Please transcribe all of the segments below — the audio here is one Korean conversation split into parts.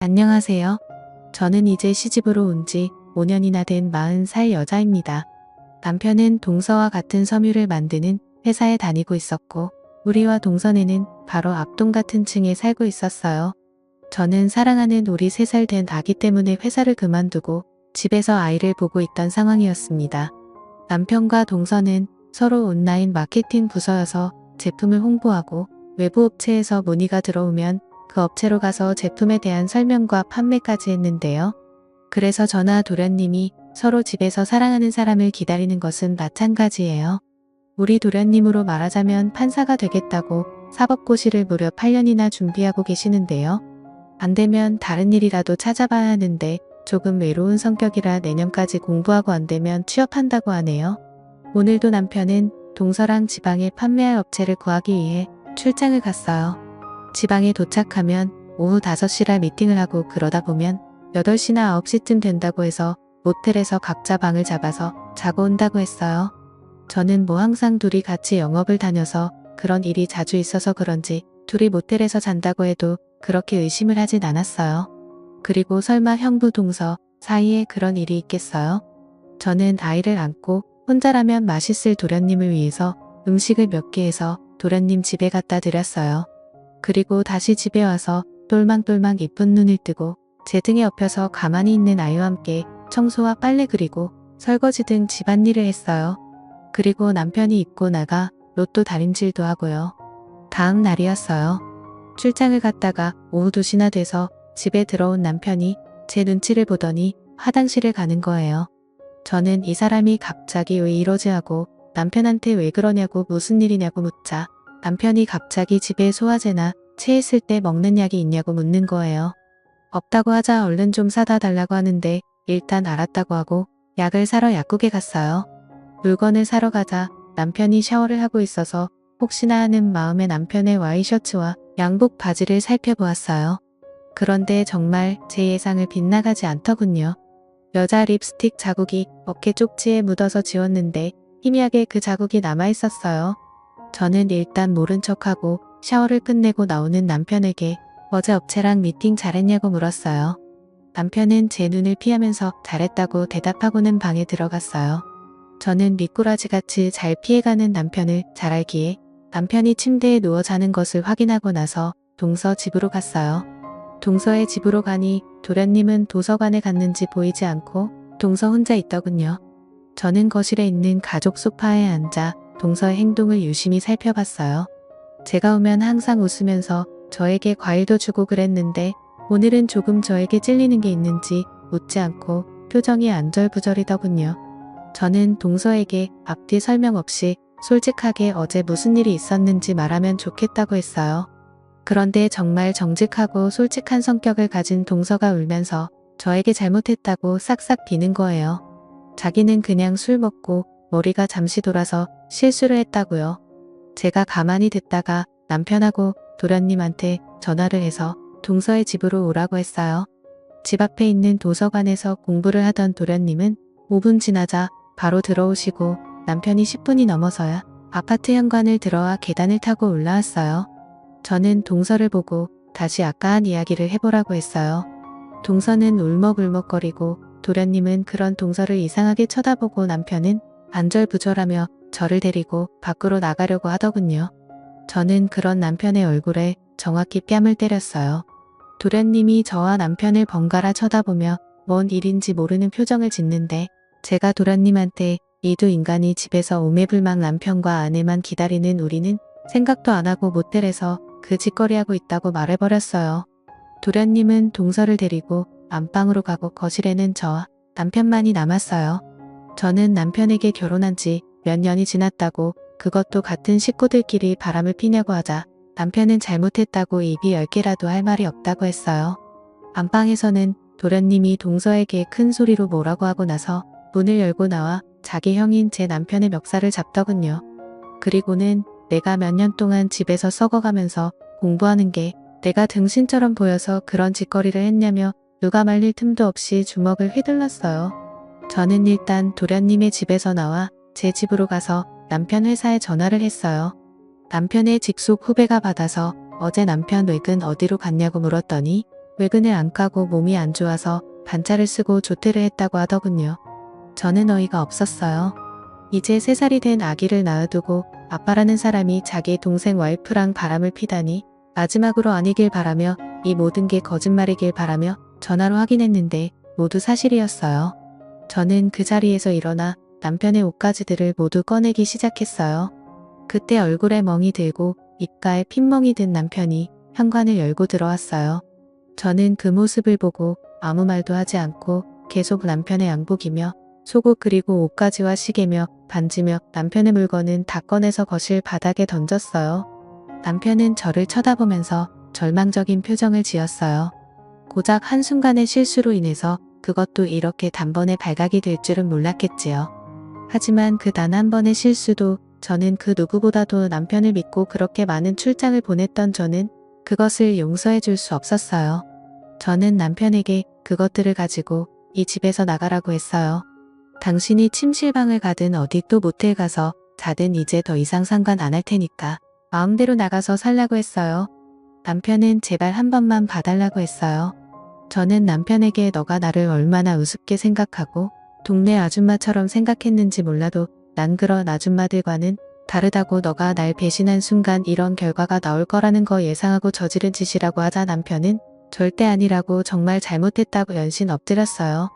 안녕하세요. 저는 이제 시집으로 온 지 5년이나 된 40살 여자입니다. 남편은 동서와 같은 섬유를 만드는 회사에 다니고 있었고, 우리와 동서네는 바로 앞동 같은 층에 살고 있었어요. 저는 사랑하는 우리 3살 된 아기 때문에 회사를 그만두고 집에서 아이를 보고 있던 상황이었습니다. 남편과 동서는 서로 온라인 마케팅 부서여서 제품을 홍보하고 외부 업체에서 문의가 들어오면 그 업체로 가서 제품에 대한 설명과 판매까지 했는데요. 그래서 저나 도련님이 서로 집에서 사랑하는 사람을 기다리는 것은 마찬가지예요. 우리 도련님으로 말하자면 판사가 되겠다고 사법고시를 무려 8년이나 준비하고 계시는데요. 안 되면 다른 일이라도 찾아봐야 하는데 조금 외로운 성격이라 내년까지 공부하고 안 되면 취업한다고 하네요. 오늘도 남편은 동서랑 지방에 판매할 업체를 구하기 위해 출장을 갔어요. 지방에 도착하면 오후 5시라 미팅을 하고 그러다 보면 8시나 9시쯤 된다고 해서 모텔에서 각자 방을 잡아서 자고 온다고 했어요. 저는 항상 둘이 같이 영업을 다녀서 그런 일이 자주 있어서 그런지 둘이 모텔에서 잔다고 해도 그렇게 의심을 하진 않았어요. 그리고 설마 형부 동서 사이에 그런 일이 있겠어요? 저는 아이를 안고 혼자라면 맛있을 도련님을 위해서 음식을 몇 개 해서 도련님 집에 갖다 드렸어요. 그리고 다시 집에 와서 똘망똘망 이쁜 눈을 뜨고 제 등에 엎여서 가만히 있는 아이와 함께 청소와 빨래 그리고 설거지 등 집안일을 했어요. 그리고 남편이 입고 나가 로또 다림질도 하고요. 다음 날이었어요. 출장을 갔다가 오후 2시나 돼서 집에 들어온 남편이 제 눈치를 보더니 화장실을 가는 거예요. 저는 이 사람이 갑자기 왜 이러지 하고 남편한테 왜 그러냐고 무슨 일이냐고 묻자 남편이 갑자기 집에 소화제나 체했을 때 먹는 약이 있냐고 묻는 거예요. 없다고 하자 얼른 좀 사다 달라고 하는데 일단 알았다고 하고 약을 사러 약국에 갔어요. 물건을 사러 가자 남편이 샤워를 하고 있어서 혹시나 하는 마음에 남편의 와이셔츠와 양복 바지를 살펴보았어요. 그런데 정말 제 예상을 빗나가지 않더군요. 여자 립스틱 자국이 어깨 쪽지에 묻어서 지웠는데 희미하게 그 자국이 남아있었어요. 저는 일단 모른 척하고 샤워를 끝내고 나오는 남편에게 어제 업체랑 미팅 잘했냐고 물었어요. 남편은 제 눈을 피하면서 잘했다고 대답하고는 방에 들어갔어요. 저는 미꾸라지같이 잘 피해가는 남편을 잘 알기에 남편이 침대에 누워 자는 것을 확인하고 나서 동서 집으로 갔어요. 동서의 집으로 가니 도련님은 도서관에 갔는지 보이지 않고 동서 혼자 있더군요. 저는 거실에 있는 가족 소파에 앉아 동서의 행동을 유심히 살펴봤어요. 제가 오면 항상 웃으면서 저에게 과일도 주고 그랬는데 오늘은 조금 저에게 찔리는 게 있는지 묻지 않고 표정이 안절부절이더군요. 저는 동서에게 앞뒤 설명 없이 솔직하게 어제 무슨 일이 있었는지 말하면 좋겠다고 했어요. 그런데 정말 정직하고 솔직한 성격을 가진 동서가 울면서 저에게 잘못했다고 싹싹 비는 거예요. 자기는 그냥 술 먹고 머리가 잠시 돌아서 실수를 했다고요. 제가 가만히 듣다가 남편하고 도련님한테 전화를 해서 동서의 집으로 오라고 했어요. 집 앞에 있는 도서관에서 공부를 하던 도련님은 5분 지나자 바로 들어오시고 남편이 10분이 넘어서야 아파트 현관을 들어와 계단을 타고 올라왔어요. 저는 동서를 보고 다시 아까 한 이야기를 해보라고 했어요. 동서는 울먹울먹거리고 도련님은 그런 동서를 이상하게 쳐다보고 남편은 안절부절하며 저를 데리고 밖으로 나가려고 하더군요. 저는 그런 남편의 얼굴에 정확히 뺨을 때렸어요. 도련님이 저와 남편을 번갈아 쳐다보며 뭔 일인지 모르는 표정을 짓는데 제가 도련님한테 이 두 인간이 집에서 오매불망 남편과 아내만 기다리는 우리는 생각도 안 하고 모텔에서 그 짓거리하고 있다고 말해버렸어요. 도련님은 동서를 데리고 안방으로 가고 거실에는 저와 남편만이 남았어요. 저는 남편에게 결혼한 지 몇 년이 지났다고 그것도 같은 식구들끼리 바람을 피냐고 하자 남편은 잘못했다고 입이 10개라도 할 말이 없다고 했어요. 안방에서는 도련님이 동서에게 큰 소리로 뭐라고 하고 나서 문을 열고 나와 자기 형인 제 남편의 멱살을 잡더군요. 그리고는 내가 몇 년 동안 집에서 썩어가면서 공부하는 게 내가 등신처럼 보여서 그런 짓거리를 했냐며 누가 말릴 틈도 없이 주먹을 휘둘렀어요. 저는 일단 도련님의 집에서 나와 제 집으로 가서 남편 회사에 전화를 했어요. 남편의 직속 후배가 받아서 어제 남편 외근 어디로 갔냐고 물었더니 외근을 안 가고 몸이 안 좋아서 반차를 쓰고 조퇴를 했다고 하더군요. 저는 어이가 없었어요. 이제 3살이 된 아기를 낳아두고 아빠라는 사람이 자기 동생 와이프랑 바람을 피다니 마지막으로 아니길 바라며 이 모든 게 거짓말이길 바라며 전화로 확인했는데 모두 사실이었어요. 저는 그 자리에서 일어나 남편의 옷가지들을 모두 꺼내기 시작했어요. 그때 얼굴에 멍이 들고 입가에 핏멍이 든 남편이 현관을 열고 들어왔어요. 저는 그 모습을 보고 아무 말도 하지 않고 계속 남편의 양복이며 속옷 그리고 옷가지와 시계며 반지며 남편의 물건은 다 꺼내서 거실 바닥에 던졌어요. 남편은 저를 쳐다보면서 절망적인 표정을 지었어요. 고작 한순간의 실수로 인해서 그것도 이렇게 단번에 발각이 될 줄은 몰랐겠지요. 하지만 그 단 한 번의 실수도 저는 그 누구보다도 남편을 믿고 그렇게 많은 출장을 보냈던 저는 그것을 용서해 줄 수 없었어요. 저는 남편에게 그것들을 가지고 이 집에서 나가라고 했어요. 당신이 침실방을 가든 어디 또 모텔 가서 자든 이제 더 이상 상관 안 할 테니까 마음대로 나가서 살라고 했어요. 남편은 제발 한 번만 봐달라고 했어요. 저는 남편에게 너가 나를 얼마나 우습게 생각하고 동네 아줌마처럼 생각했는지 몰라도 난 그런 아줌마들과는 다르다고 너가 날 배신한 순간 이런 결과가 나올 거라는 거 예상하고 저지른 짓이라고 하자 남편은 절대 아니라고 정말 잘못했다고 연신 엎드렸어요.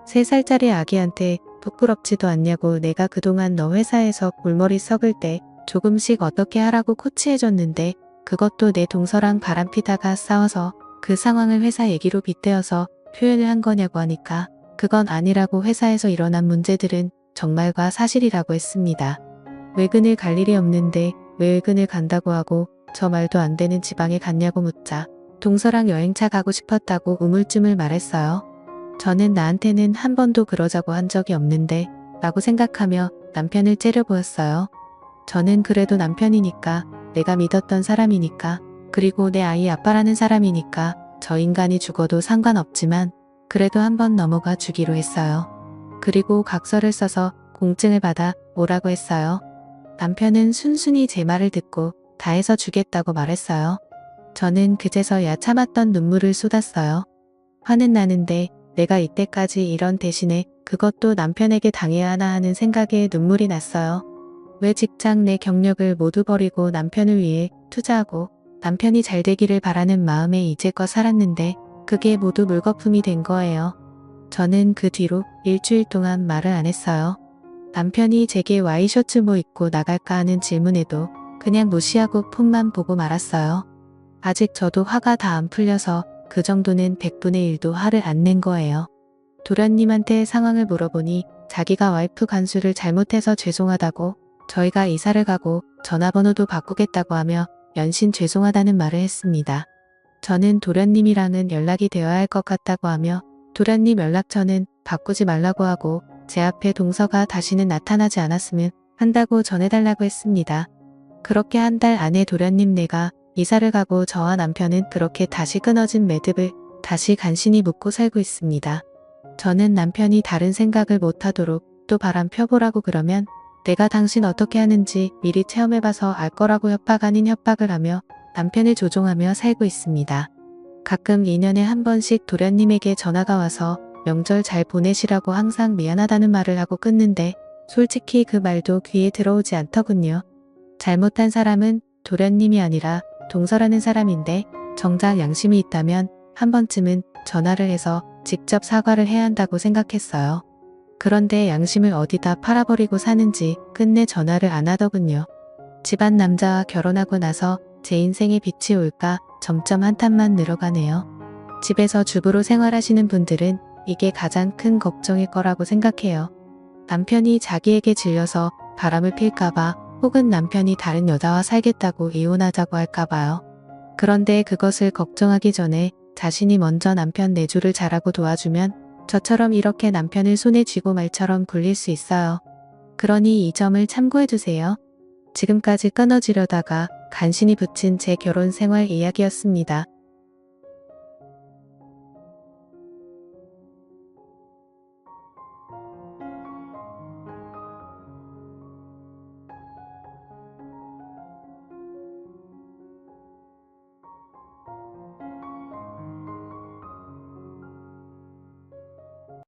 3살짜리 아기한테 부끄럽지도 않냐고 내가 그동안 너 회사에서 골머리 썩을 때 조금씩 어떻게 하라고 코치해줬는데 그것도 내 동서랑 바람피다가 싸워서 그 상황을 회사 얘기로 빗대어서 표현을 한 거냐고 하니까 그건 아니라고 회사에서 일어난 문제들은 정말과 사실이라고 했습니다. 외근을 갈 일이 없는데 왜 외근을 간다고 하고 저 말도 안 되는 지방에 갔냐고 묻자 동서랑 여행차 가고 싶었다고 우물쭈물 말했어요. 저는 나한테는 한 번도 그러자고 한 적이 없는데 라고 생각하며 남편을 째려보았어요. 저는 그래도 남편이니까 내가 믿었던 사람이니까 그리고 내 아이 아빠라는 사람이니까 저 인간이 죽어도 상관없지만 그래도 한번 넘어가 주기로 했어요. 그리고 각서를 써서 공증을 받아 오라고 했어요. 남편은 순순히 제 말을 듣고 다 해서 주겠다고 말했어요. 저는 그제서야 참았던 눈물을 쏟았어요. 화는 나는데 내가 이때까지 이런 대신에 그것도 남편에게 당해야 하나 하는 생각에 눈물이 났어요. 왜 직장 내 경력을 모두 버리고 남편을 위해 투자하고 남편이 잘 되기를 바라는 마음에 이제껏 살았는데 그게 모두 물거품이 된 거예요. 저는 그 뒤로 일주일 동안 말을 안 했어요. 남편이 제게 와이셔츠 뭐 입고 나갈까 하는 질문에도 그냥 무시하고 폰만 보고 말았어요. 아직 저도 화가 다 안 풀려서 그 정도는 100분의 1도 화를 안 낸 거예요. 도련님한테 상황을 물어보니 자기가 와이프 간수를 잘못해서 죄송하다고 저희가 이사를 가고 전화번호도 바꾸겠다고 하며 연신 죄송하다는 말을 했습니다. 저는 도련님이랑은 연락이 되어야 할 것 같다고 하며 도련님 연락처는 바꾸지 말라고 하고 제 앞에 동서가 다시는 나타나지 않았으면 한다고 전해달라고 했습니다. 그렇게 한 달 안에 도련님 내가 이사를 가고 저와 남편은 그렇게 다시 끊어진 매듭을 다시 간신히 묶고 살고 있습니다. 저는 남편이 다른 생각을 못하도록 또 바람 펴보라고 그러면 내가 당신 어떻게 하는지 미리 체험해봐서 알 거라고 협박 아닌 협박을 하며 남편을 조종하며 살고 있습니다. 가끔 2년에 한 번씩 도련님에게 전화가 와서 명절 잘 보내시라고 항상 미안하다는 말을 하고 끊는데 솔직히 그 말도 귀에 들어오지 않더군요. 잘못한 사람은 도련님이 아니라 동서라는 사람인데 정작 양심이 있다면 한 번쯤은 전화를 해서 직접 사과를 해야 한다고 생각했어요. 그런데 양심을 어디다 팔아버리고 사는지 끝내 전화를 안 하더군요. 집안 남자와 결혼하고 나서 제 인생에 빛이 올까 점점 한탄만 늘어가네요. 집에서 주부로 생활하시는 분들은 이게 가장 큰 걱정일 거라고 생각해요. 남편이 자기에게 질려서 바람을 필까봐 혹은 남편이 다른 여자와 살겠다고 이혼하자고 할까봐요. 그런데 그것을 걱정하기 전에 자신이 먼저 남편 내조를 잘하고 도와주면 저처럼 이렇게 남편을 손에 쥐고 말처럼 굴릴 수 있어요. 그러니 이 점을 참고해주세요. 지금까지 끊어지려다가 간신히 붙인 제 결혼 생활 이야기였습니다.